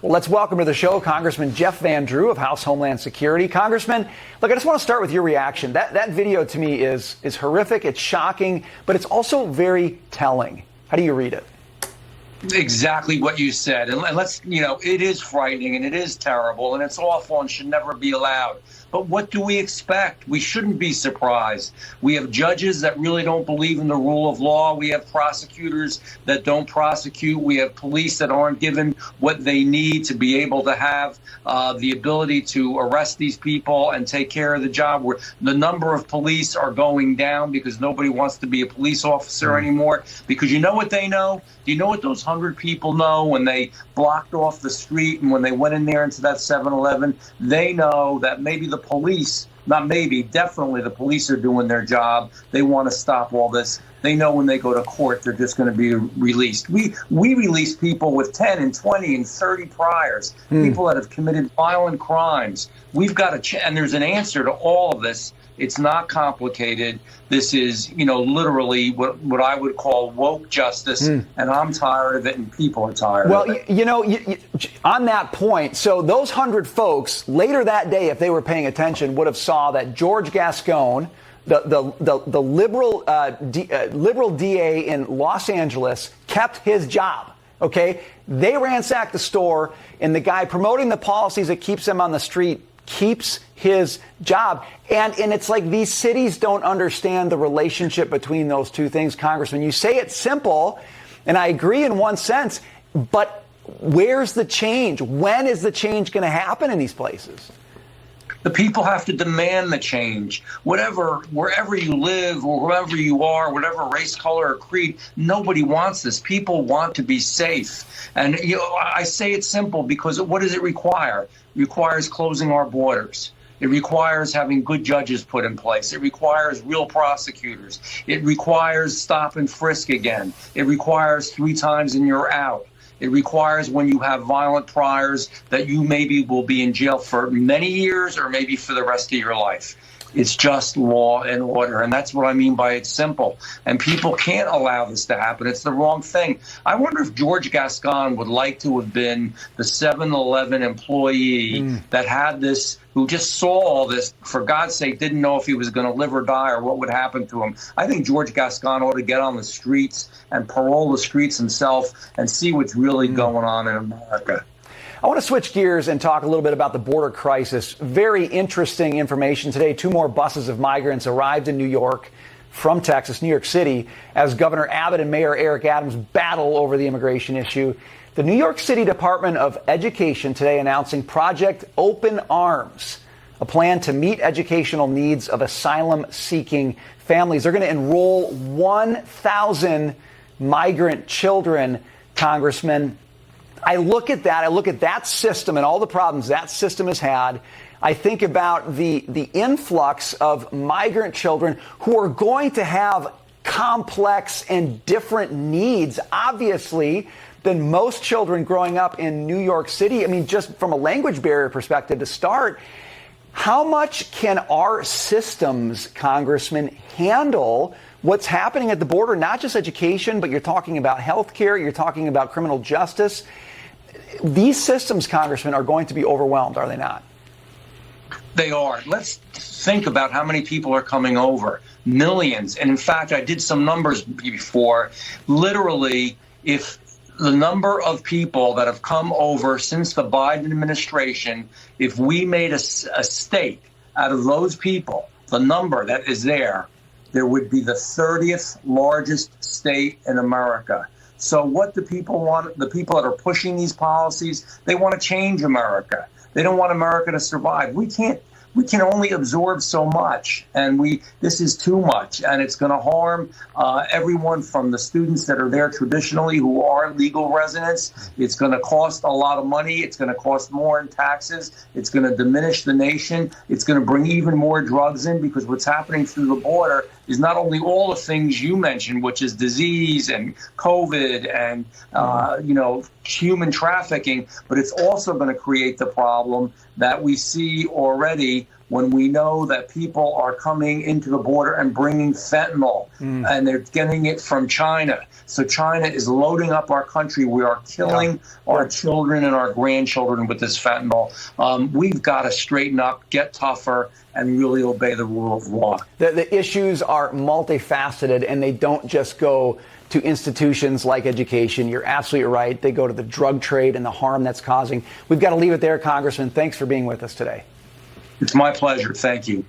Well, let's welcome to the show Congressman Jeff Van Drew of House Homeland Security. Congressman, look, I just want to start with your reaction. That video to me is horrific, it's shocking, but it's also very telling. How do you read it? Exactly what you said. And let's, it is frightening and it is terrible and it's awful and should never be allowed. But what do we expect? We shouldn't be surprised. We have judges that really don't believe in the rule of law. We have prosecutors that don't prosecute. We have police that aren't given what they need to be able to have the ability to arrest these people and take care of the job. Where the number of police are going down because nobody wants to be a police officer anymore. Because you know what they know? Do you know what those 100 people know when they blocked off the street and when they went in there into that 7-Eleven? They know that maybe the police, not maybe, definitely the police are doing their job. They want to stop all this. They know when they go to court, they're just going to be released. We release people with 10 and 20 and 30 priors, people that have committed violent crimes. We've got to, and there's an answer to all of this. It's not complicated. This is, literally what I would call woke justice, and I'm tired of it, and people are tired of it. Well, on that point, so those 100 folks later that day, if they were paying attention, would have saw that George Gascon, the liberal DA in Los Angeles, kept his job. Okay, they ransacked the store, and the guy promoting the policies that keeps them on the street keeps his job. And it's like these cities don't understand the relationship between those two things, Congressman. You say it's simple, and I agree in one sense, but where's the change? When is the change going to happen in these places? The people have to demand the change. Wherever you live or wherever you are, whatever race, color, or creed, nobody wants this. People want to be safe. And I say it's simple because what does it require? It requires closing our borders. It requires having good judges put in place. It requires real prosecutors. It requires stop and frisk again. It requires 3 times and you're out. It requires when you have violent priors that you maybe will be in jail for many years or maybe for the rest of your life. It's just law and order. And that's what I mean by it's simple. And people can't allow this to happen. It's the wrong thing. I wonder if George Gascon would like to have been the 7-Eleven employee that had this, who just saw all this, for God's sake, didn't know if he was going to live or die or what would happen to him. I think George Gascon ought to get on the streets and parole the streets himself and see what's really going on in America. I want to switch gears and talk a little bit about the border crisis. Very interesting information today. 2 more buses of migrants arrived in New York from Texas, New York City, as Governor Abbott and Mayor Eric Adams battle over the immigration issue. The New York City Department of Education today announcing Project Open Arms, a plan to meet educational needs of asylum-seeking families. They're going to enroll 1,000 migrant children, Congressman. I look at that system and all the problems that system has had. I think about the influx of migrant children who are going to have complex and different needs, obviously, than most children growing up in New York City. I mean, just from a language barrier perspective to start, how much can our systems, Congressman, handle what's happening at the border? Not just education, but you're talking about health care, you're talking about criminal justice. These systems, Congressman, are going to be overwhelmed, are they not? They are. Let's think about how many people are coming over. Millions. And in fact, I did some numbers before. Literally, if the number of people that have come over since the Biden administration, if we made a state out of those people, the number that is there would be the 30th largest state in America. So what do people want? The people that are pushing these policies, they want to change America. They don't want America to survive. We can only absorb so much, and this is too much, and it's going to harm everyone from the students that are there traditionally who are legal residents. It's going to cost a lot of money. It's going to cost more in taxes. It's going to diminish the nation. It's going to bring even more drugs in because what's happening through the border is not only all the things you mentioned, which is disease and COVID and human trafficking, but it's also going to create the problem that we see already day when we know that people are coming into the border and bringing fentanyl, and they're getting it from China. So China is loading up our country. We are killing our children and our grandchildren with this fentanyl. We've got to straighten up, get tougher, and really obey the rule of law. The issues are multifaceted, and they don't just go to institutions like education. You're absolutely right. They go to the drug trade and the harm that's causing. We've got to leave it there, Congressman. Thanks for being with us today. It's my pleasure. Thank you.